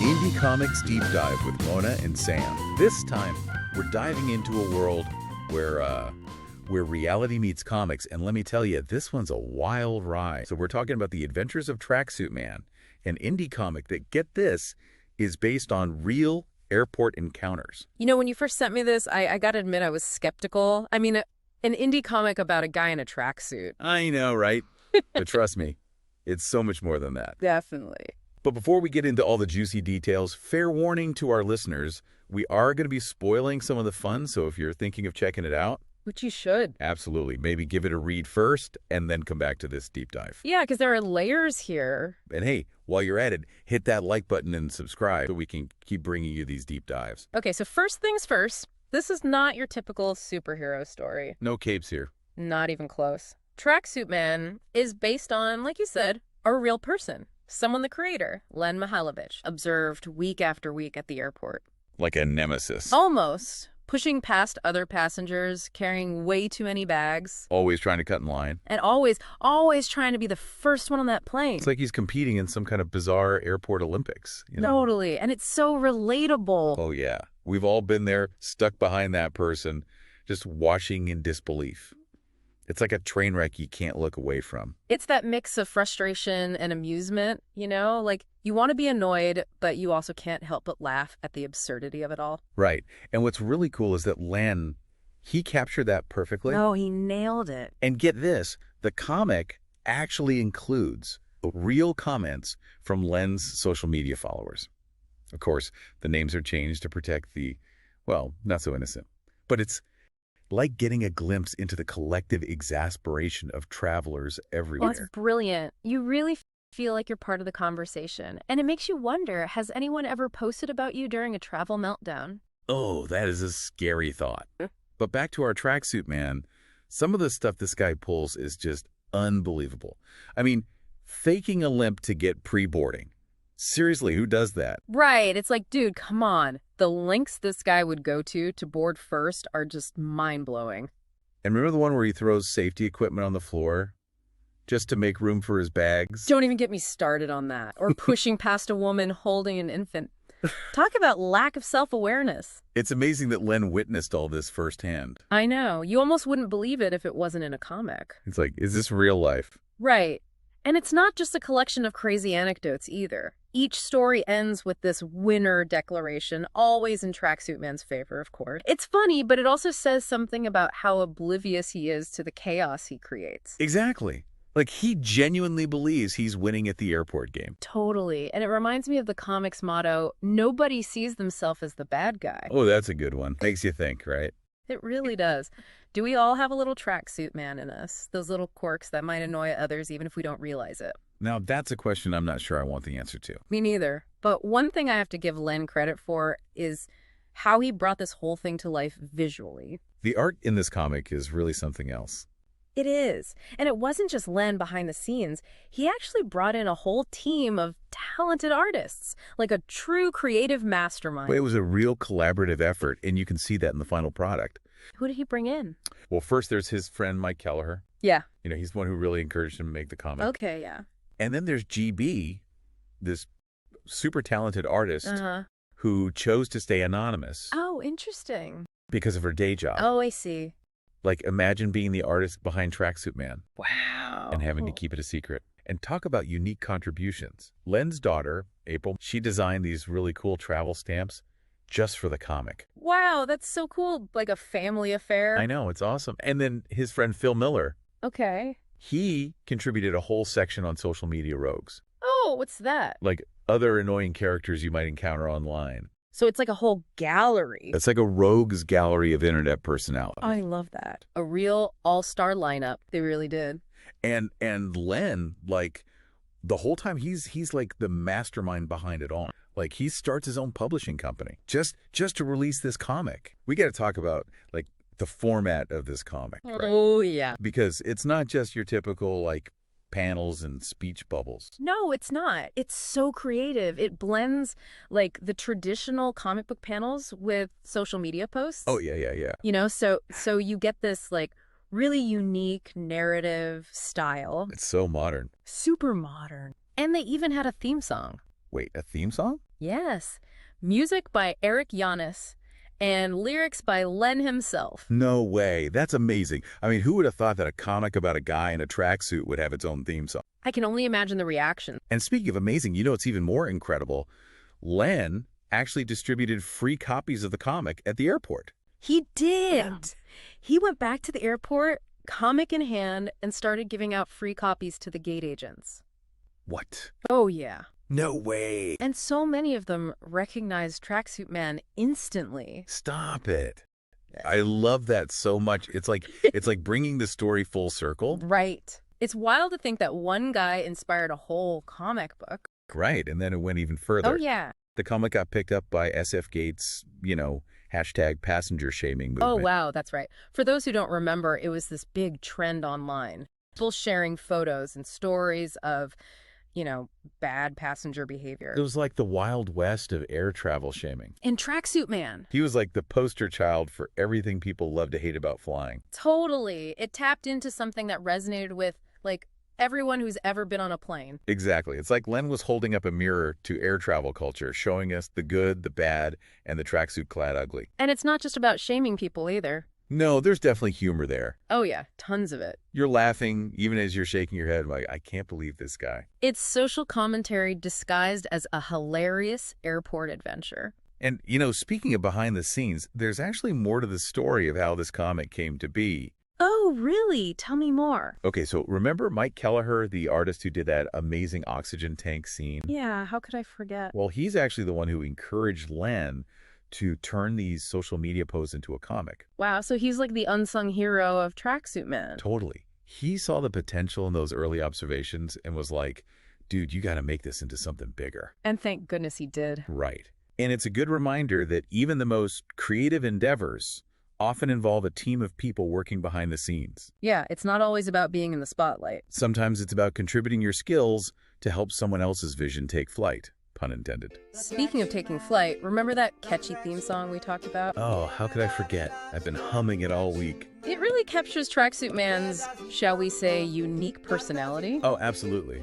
Indie Comics Deep Dive with Mona and Sam. This time, we're diving into a world where reality meets comics, and let me tell you, this one's a wild ride. So we're talking about The Adventures of Tracksuit Man, an indie comic that, get this, is based on real airport encounters. You know, when you first sent me this, I gotta admit I was skeptical. I mean, an indie comic about a guy in a tracksuit. I know, right? But trust me, it's so much more than that. Definitely. But before we get into all the juicy details, fair warning to our listeners, we are going to be spoiling some of the fun, so if you're thinking of checking it out, Which you should. absolutely, maybe give it a read first and then come back to this deep dive. Yeah, because there are layers here. And hey, while you're at it, hit that like button and subscribe so we can keep bringing you these deep dives. Okay, so first things first, this is not your typical superhero story. No capes here. Not even close. Tracksuit Man is based on, like you said, a real person. Someone the creator, Len Mihalovich, observed week after week at the airport. Like a nemesis. Almost. Pushing past other passengers, carrying way too many bags. Always trying to cut in line. And always trying to be the first one on that plane. It's like he's competing in some kind of bizarre airport Olympics. You know? Totally. And it's so relatable. Oh, yeah. We've all been there, stuck behind that person, just watching in disbelief. It's like a train wreck you can't look away from. It's that mix of frustration and amusement, you know? Like, you want to be annoyed, but you also can't help but laugh at the absurdity of it all. Right. And what's really cool is that Len, he captured that perfectly. Oh, he nailed it. And get this, the comic actually includes real comments from Len's social media followers. Of course, the names are changed to protect the, well, not so innocent. But it's like getting a glimpse into the collective exasperation of travelers everywhere. Oh, it's brilliant. You really feel like you're part of the conversation. And it makes you wonder, has anyone ever posted about you during a travel meltdown? Oh, that is a scary thought. But back to our Tracksuit Man, some of the stuff this guy pulls is just unbelievable. I mean, faking a limp to get pre-boarding. Seriously, who does that? Right. It's like, dude, come on. The lengths this guy would go to board first are just mind-blowing. And remember the one where he throws safety equipment on the floor just to make room for his bags? Don't even get me started on that. Or pushing past a woman holding an infant. Talk about lack of self-awareness. It's amazing that Len witnessed all this firsthand. I know. You almost wouldn't believe it if it wasn't in a comic. It's like, is this real life? Right. And it's not just a collection of crazy anecdotes either. Each story ends with this winner declaration, always in Tracksuit Man's favor, of course. It's funny, but it also says something about how oblivious he is to the chaos he creates. Exactly. Like, he genuinely believes he's winning at the airport game. Totally. And it reminds me of the comic's motto, nobody sees themselves as the bad guy. Oh, that's a good one. Makes you think, right? It really does. Do we all have a little Tracksuit Man in us? Those little quirks that might annoy others even if we don't realize it. Now, that's a question I'm not sure I want the answer to. Me neither. But one thing I have to give Len credit for is how he brought this whole thing to life visually. The art in this comic is really something else. It is. And it wasn't just Len behind the scenes. He actually brought in a whole team of talented artists, like a true creative mastermind. But it was a real collaborative effort, and you can see that in the final product. Who did he bring in? Well, first there's his friend Mike Kelleher. Yeah. You know, he's the one who really encouraged him to make the comic. Okay, yeah. And then there's GB, this super talented artist Uh-huh. who chose to stay anonymous Oh, interesting. because of her day job. Oh, I see. Like, imagine being the artist behind Tracksuit Man Wow. and having to keep it a secret. And talk about unique contributions. Len's daughter, April, she designed these really cool travel stamps just for the comic. Wow, that's so cool. Like a family affair. I know, it's awesome. And then his friend Phil Miller, Okay. he contributed a whole section on social media rogues, Oh, what's that? like other annoying characters you might encounter online. So it's like a whole gallery. It's like a rogues gallery of internet personality. I love that. A real all-star lineup. They really did. And Len, like, the whole time he's like the mastermind behind it all. Like, he starts his own publishing company just to release this comic. We got to talk about, like, the format of this comic. Right? Oh, yeah. Because it's not just your typical, like, panels and speech bubbles. No, it's not. It's so creative. It blends, like, the traditional comic book panels with social media posts. Oh, yeah. You know, so you get this, like, really unique narrative style. It's so modern. Super modern. And they even had a theme song. Wait, a theme song? Yes. Music by Eric Yanis and lyrics by Len himself. No way. That's amazing. I mean, who would have thought that a comic about a guy in a tracksuit would have its own theme song? I can only imagine the reaction. And speaking of amazing, you know what's even more incredible? Len actually distributed free copies of the comic at the airport. He did. He went back to the airport, comic in hand, and started giving out free copies to the gate agents. What? Oh, yeah. No way. And so many of them recognized Tracksuit Man instantly. Stop it. I love that so much. It's like bringing the story full circle. Right. It's wild to think that one guy inspired a whole comic book. Right, and then it went even further. Oh, yeah. The comic got picked up by SF Gates, hashtag passenger shaming movement. Oh, wow, that's right. For those who don't remember, it was this big trend online. People sharing photos and stories of, bad passenger behavior. It was like the Wild West of air travel shaming. And Tracksuit Man. He was like the poster child for everything people love to hate about flying. Totally. It tapped into something that resonated with, everyone who's ever been on a plane. Exactly. It's like Len was holding up a mirror to air travel culture, showing us the good, the bad, and the tracksuit-clad ugly. And it's not just about shaming people either. No, there's definitely humor there. Oh, yeah. Tons of it. You're laughing even as you're shaking your head like, I can't believe this guy. It's social commentary disguised as a hilarious airport adventure. And, speaking of behind the scenes, there's actually more to the story of how this comic came to be. Oh, really? Tell me more. Okay, so remember Mike Kelleher, the artist who did that amazing oxygen tank scene? Yeah, how could I forget? Well, he's actually the one who encouraged Len to turn these social media posts into a comic. Wow, so he's like the unsung hero of Tracksuit Man. Totally. He saw the potential in those early observations and was like, dude, you got to make this into something bigger. And thank goodness he did. Right. And it's a good reminder that even the most creative endeavors often involve a team of people working behind the scenes. Yeah, it's not always about being in the spotlight. Sometimes it's about contributing your skills to help someone else's vision take flight, pun intended. Speaking of taking flight, remember that catchy theme song we talked about? Oh, how could I forget? I've been humming it all week. It really captures Tracksuit Man's, shall we say, unique personality. Oh, absolutely.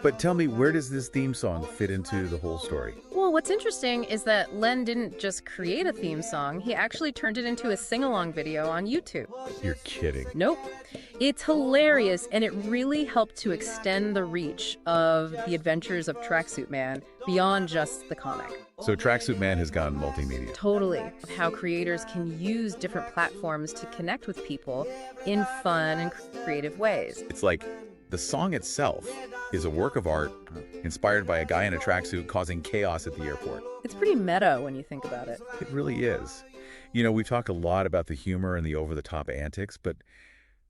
But tell me, where does this theme song fit into the whole story? Well, what's interesting is that Len didn't just create a theme song, he actually turned it into a sing-along video on YouTube. You're kidding. Nope. It's hilarious, and it really helped to extend the reach of the adventures of Tracksuit Man beyond just the comic. So Tracksuit Man has gone multimedia. Totally. How creators can use different platforms to connect with people in fun and creative ways. It's like the song itself is a work of art inspired by a guy in a tracksuit causing chaos at the airport. It's pretty meta when you think about it. It really is. We talk a lot about the humor and the over-the-top antics, but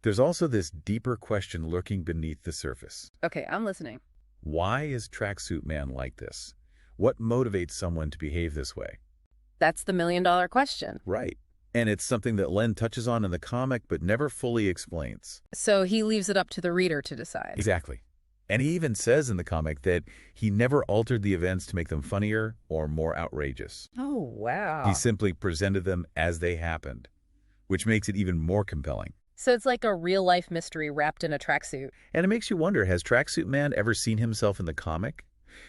there's also this deeper question lurking beneath the surface. Okay, I'm listening. Why is Tracksuit Man like this? What motivates someone to behave this way? That's the million-dollar question. Right. And it's something that Len touches on in the comic but never fully explains. So he leaves it up to the reader to decide. Exactly. And he even says in the comic that he never altered the events to make them funnier or more outrageous. Oh, wow. He simply presented them as they happened, which makes it even more compelling. So it's like a real-life mystery wrapped in a tracksuit. And it makes you wonder, has Tracksuit Man ever seen himself in the comic?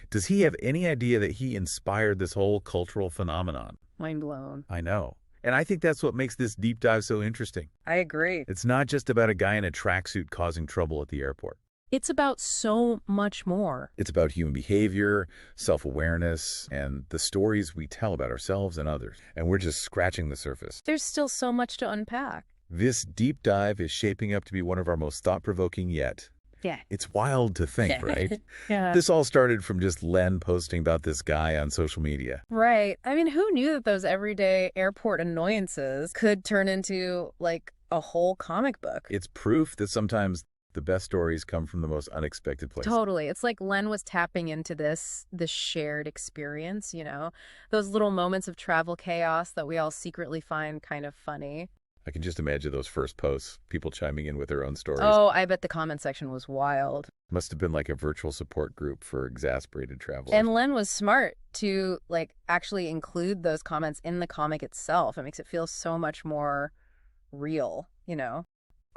Does he have any idea that he inspired this whole cultural phenomenon? Mind blown. I know. And I think that's what makes this deep dive so interesting. I agree. It's not just about a guy in a tracksuit causing trouble at the airport. It's about so much more. It's about human behavior, self-awareness, and the stories we tell about ourselves and others. And we're just scratching the surface. There's still so much to unpack. This deep dive is shaping up to be one of our most thought-provoking yet. Yeah. It's wild to think, right? Yeah. This all started from just Len posting about this guy on social media. Right. I mean, who knew that those everyday airport annoyances could turn into, a whole comic book? It's proof that sometimes the best stories come from the most unexpected places. Totally. It's like Len was tapping into this shared experience, those little moments of travel chaos that we all secretly find kind of funny. I can just imagine those first posts, people chiming in with their own stories. Oh, I bet the comment section was wild. Must have been like a virtual support group for exasperated travelers. And Len was smart to, actually include those comments in the comic itself. It makes it feel so much more real,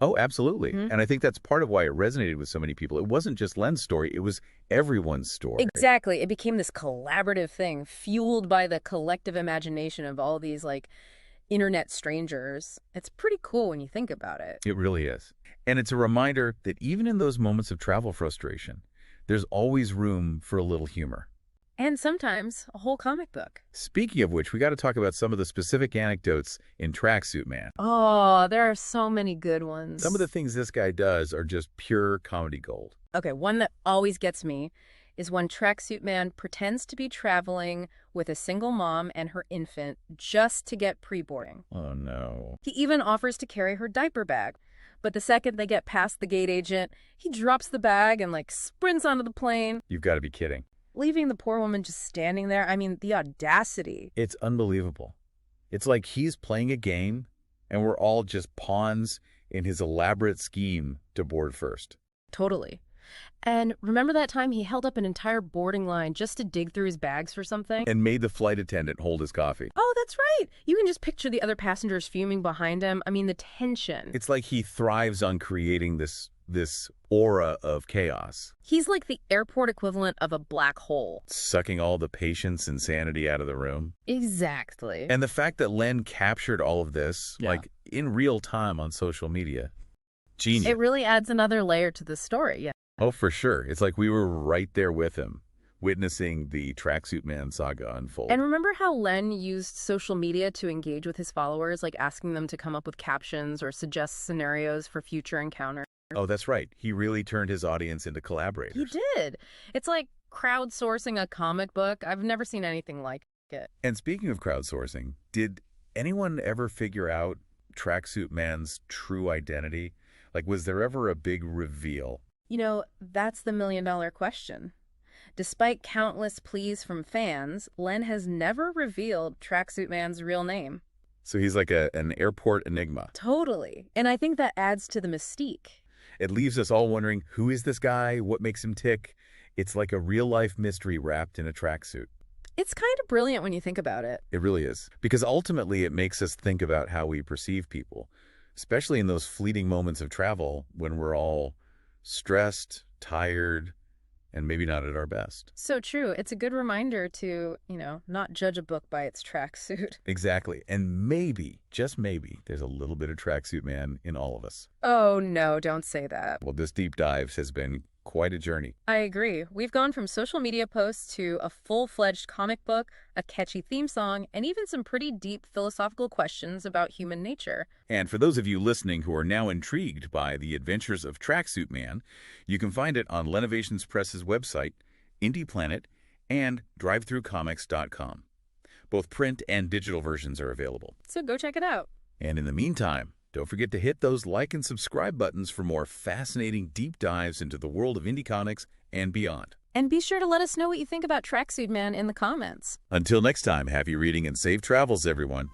Oh, absolutely. Hmm? And I think that's part of why it resonated with so many people. It wasn't just Len's story, it was everyone's story. Exactly. It became this collaborative thing fueled by the collective imagination of all these like internet strangers. It's pretty cool when you think about it. It really is. And it's a reminder that even in those moments of travel frustration, there's always room for a little humor. And sometimes a whole comic book. Speaking of which, we got to talk about some of the specific anecdotes in Tracksuit Man. Oh, there are so many good ones. Some of the things this guy does are just pure comedy gold. Okay, one that always gets me is when Tracksuit Man pretends to be traveling with a single mom and her infant just to get pre-boarding. Oh, no. He even offers to carry her diaper bag. But the second they get past the gate agent, he drops the bag and like sprints onto the plane, You've got to be kidding. leaving the poor woman just standing there. I mean, the audacity. It's unbelievable. It's like he's playing a game, and we're all just pawns in his elaborate scheme to board first. Totally. And remember that time he held up an entire boarding line just to dig through his bags for something? And made the flight attendant hold his coffee. Oh, that's right. You can just picture the other passengers fuming behind him. I mean, the tension. It's like he thrives on creating this aura of chaos, He's like the airport equivalent of a black hole. sucking all the patience and sanity out of the room. Exactly. And the fact that Len captured all of this, Yeah. like in real time on social media, genius. It really adds another layer to the story, yeah. Oh, for sure. It's like we were right there with him, witnessing the Tracksuit Man saga unfold. And remember how Len used social media to engage with his followers, like asking them to come up with captions or suggest scenarios for future encounters? Oh, that's right. He really turned his audience into collaborators. He did. It's like crowdsourcing a comic book. I've never seen anything like it. And speaking of crowdsourcing, did anyone ever figure out Tracksuit Man's true identity? Like, was there ever a big reveal? You know, that's the million-dollar question. Despite countless pleas from fans, Len has never revealed Tracksuit Man's real name. So he's like an airport enigma. Totally. And I think that adds to the mystique. It leaves us all wondering, who is this guy? What makes him tick? It's like a real-life mystery wrapped in a tracksuit. It's kind of brilliant when you think about it. It really is. Because ultimately, it makes us think about how we perceive people, especially in those fleeting moments of travel when we're all stressed, tired, and maybe not at our best. So true. It's a good reminder to, not judge a book by its tracksuit. Exactly. And maybe, just maybe, there's a little bit of Tracksuit Man in all of us. Oh, no, don't say that. Well, this deep dive has been quite a journey. I agree. We've gone from social media posts to a full-fledged comic book, a catchy theme song, and even some pretty deep philosophical questions about human nature. And for those of you listening who are now intrigued by the adventures of Tracksuit Man, you can find it on Lenovations Press's website, Indie Planet, and drivethroughcomics.com. Both print and digital versions are available. So go check it out. And in the meantime, don't forget to hit those like and subscribe buttons for more fascinating deep dives into the world of indie comics and beyond. And be sure to let us know what you think about Tracksuit Man in the comments. Until next time, happy reading and safe travels, everyone.